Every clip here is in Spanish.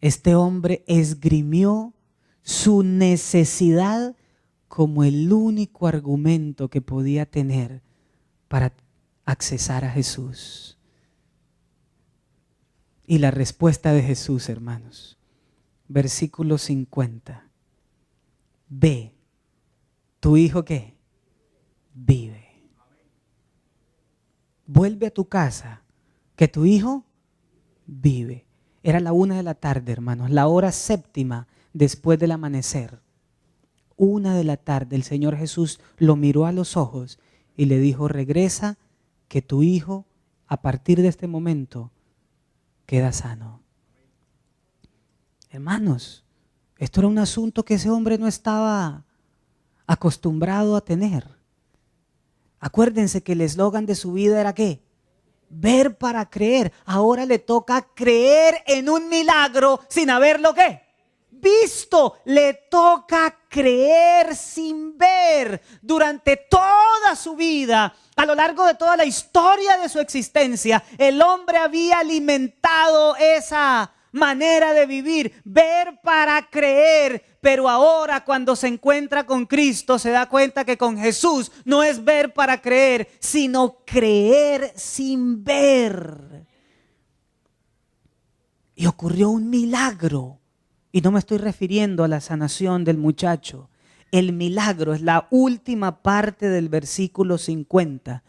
Este hombre esgrimió su necesidad como el único argumento que podía tener para accesar a Jesús. Y la respuesta de Jesús, hermanos, versículo 50. Ve, ¿tu hijo qué? Vive. Vuelve a tu casa, que tu hijo vive. Era la 1 de la tarde, hermanos, la hora séptima después del amanecer. 1 de la tarde, el Señor Jesús lo miró a los ojos y le dijo: regresa, que tu hijo a partir de este momento queda sano. Hermanos, esto era un asunto que ese hombre no estaba acostumbrado a tener. Acuérdense que el eslogan de su vida era ¿qué? Ver para creer. Ahora le toca creer en un milagro sin haberlo ¿qué? Visto. Le toca creer sin ver. Durante toda su vida, a lo largo de toda la historia de su existencia, el hombre había alimentado esa manera de vivir, ver para creer. Pero ahora, cuando se encuentra con Cristo, se da cuenta que con Jesús no es ver para creer, sino creer sin ver. Y ocurrió un milagro. Y no me estoy refiriendo a la sanación del muchacho. El milagro es la última parte del versículo 50.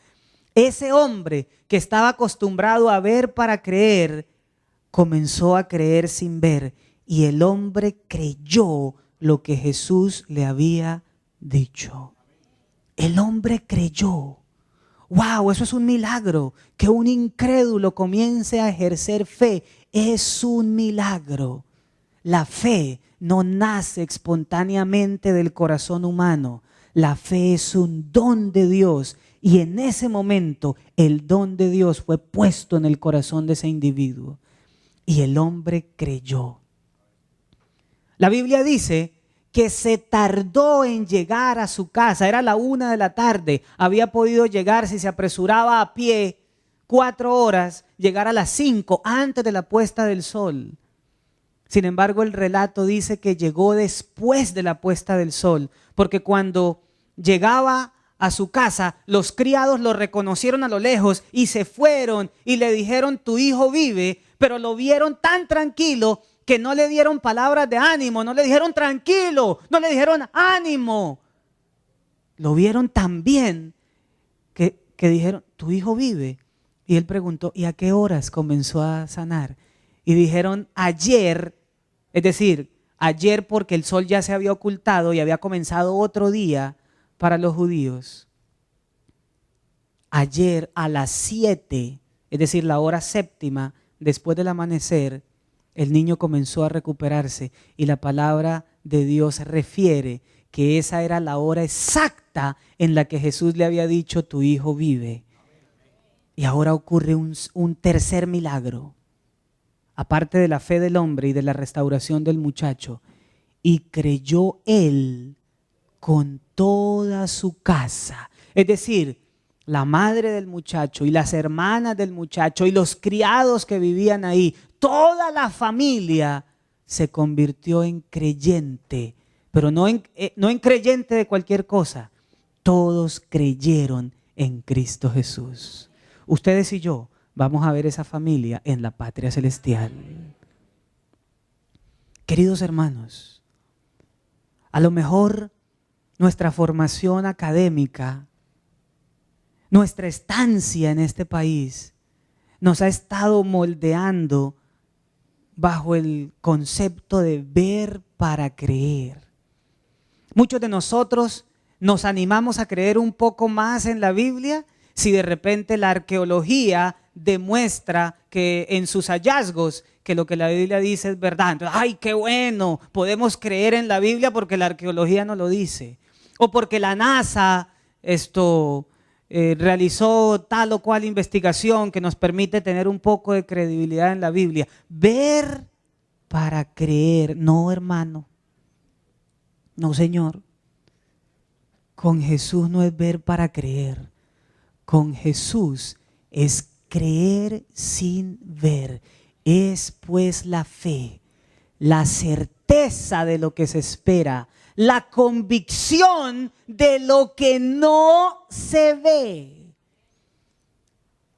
Ese hombre que estaba acostumbrado a ver para creer, comenzó a creer sin ver. Y el hombre creyó lo que Jesús le había dicho. El hombre creyó. ¡Wow! Eso es un milagro. Que un incrédulo comience a ejercer fe es un milagro. La fe no nace espontáneamente del corazón humano. La fe es un don de Dios. Y en ese momento el don de Dios fue puesto en el corazón de ese individuo. Y el hombre creyó. La Biblia dice que se tardó en llegar a su casa. Era la 1 de la tarde. Había podido llegar, si se apresuraba a pie, 4 horas, llegar a las 5 antes de la puesta del sol. Sin embargo, el relato dice que llegó después de la puesta del sol, porque cuando llegaba a su casa, los criados lo reconocieron a lo lejos y se fueron y le dijeron: tu hijo vive, pero lo vieron tan tranquilo que no le dieron palabras de ánimo, no le dijeron tranquilo, no le dijeron ánimo. Lo vieron tan bien que dijeron: tu hijo vive. Y él preguntó: ¿y a qué horas comenzó a sanar? Y dijeron: ayer, es decir, ayer, porque el sol ya se había ocultado y había comenzado otro día para los judíos. Ayer a las 7, es decir, la hora séptima, después del amanecer, el niño comenzó a recuperarse y la palabra de Dios refiere que esa era la hora exacta en la que Jesús le había dicho: tu hijo vive. Y ahora ocurre un tercer milagro. Aparte de la fe del hombre y de la restauración del muchacho, y creyó él con toda su casa. Es decir, la madre del muchacho y las hermanas del muchacho y los criados que vivían ahí, toda la familia se convirtió en creyente, pero no en creyente de cualquier cosa. Todos creyeron en Cristo Jesús. Ustedes y yo vamos a ver esa familia en la patria celestial. Queridos hermanos, a lo mejor nuestra formación académica, nuestra estancia en este país, nos ha estado moldeando bajo el concepto de ver para creer. Muchos de nosotros nos animamos a creer un poco más en la Biblia si de repente la arqueología demuestra que en sus hallazgos que lo que la Biblia dice es verdad. Entonces, ¡ay, qué bueno! Podemos creer en la Biblia porque la arqueología nos lo dice. O porque la NASA realizó tal o cual investigación que nos permite tener un poco de credibilidad en la Biblia. Ver para creer. No, hermano. No, Señor. Con Jesús no es ver para creer. Con Jesús es creer sin ver. Es pues la fe, la certeza de lo que se espera, la convicción de lo que no se ve.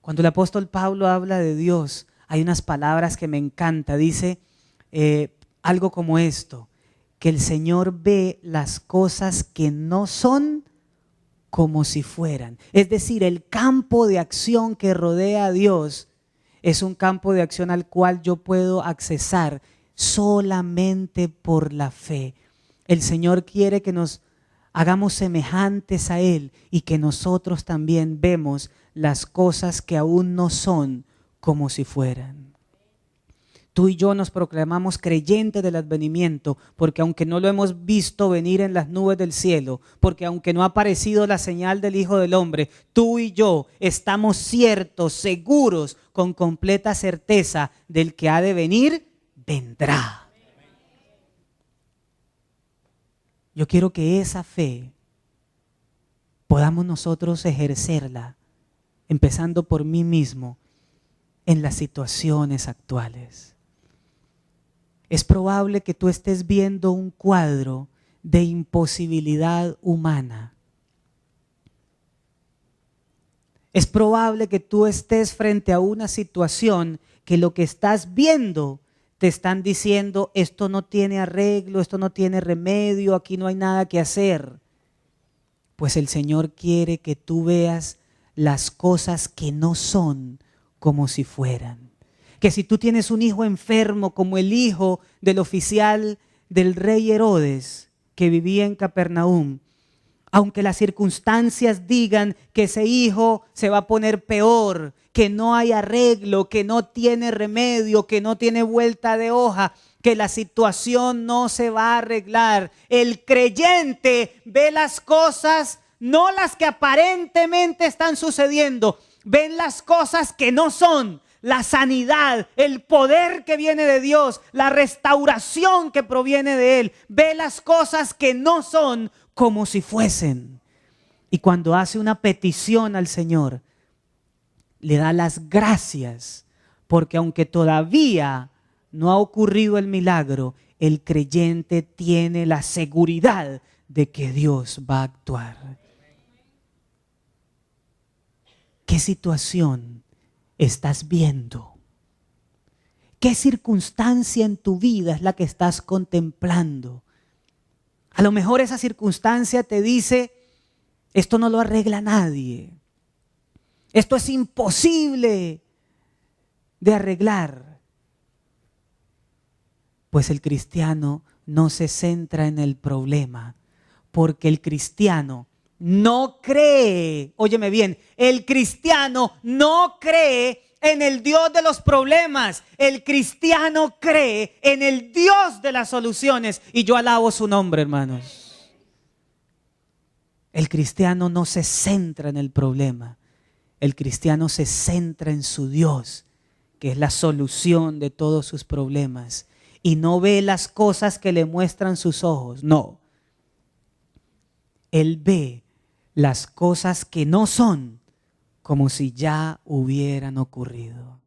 Cuando el apóstol Pablo habla de Dios, hay unas palabras que me encanta. Dice algo como esto, que el Señor ve las cosas que no son como si fueran. Es decir, el campo de acción que rodea a Dios es un campo de acción al cual yo puedo accesar solamente por la fe. El Señor quiere que nos hagamos semejantes a Él y que nosotros también vemos las cosas que aún no son como si fueran. Tú y yo nos proclamamos creyentes del advenimiento, porque aunque no lo hemos visto venir en las nubes del cielo, porque aunque no ha aparecido la señal del Hijo del Hombre, tú y yo estamos ciertos, seguros, con completa certeza del que ha de venir, vendrá. Yo quiero que esa fe podamos nosotros ejercerla, empezando por mí mismo, en las situaciones actuales. Es probable que tú estés viendo un cuadro de imposibilidad humana. Es probable que tú estés frente a una situación que lo que estás viendo te están diciendo, esto no tiene arreglo, esto no tiene remedio, aquí no hay nada que hacer. Pues el Señor quiere que tú veas las cosas que no son como si fueran. Que si tú tienes un hijo enfermo como el hijo del oficial del rey Herodes que vivía en Capernaum, aunque las circunstancias digan que ese hijo se va a poner peor, que no hay arreglo, que no tiene remedio, que no tiene vuelta de hoja, que la situación no se va a arreglar, el creyente ve las cosas, no las que aparentemente están sucediendo, ven las cosas que no son. La sanidad, el poder que viene de Dios, la restauración que proviene de Él. Ve las cosas que no son como si fuesen. Y cuando hace una petición al Señor, le da las gracias, porque aunque todavía no ha ocurrido el milagro, el creyente tiene la seguridad de que Dios va a actuar. ¿Qué situación estás viendo? ¿Qué circunstancia en tu vida es la que estás contemplando? A lo mejor esa circunstancia te dice, esto no lo arregla nadie. Esto es imposible de arreglar. Pues el cristiano no se centra en el problema, porque el cristiano no cree, óyeme bien, el cristiano no cree en el Dios de los problemas. El cristiano cree en el Dios de las soluciones. Y yo alabo su nombre, hermanos. El cristiano no se centra en el problema. El cristiano se centra en su Dios, que es la solución de todos sus problemas. Y no ve las cosas que le muestran sus ojos, no. Él ve las cosas que no son como si ya hubieran ocurrido.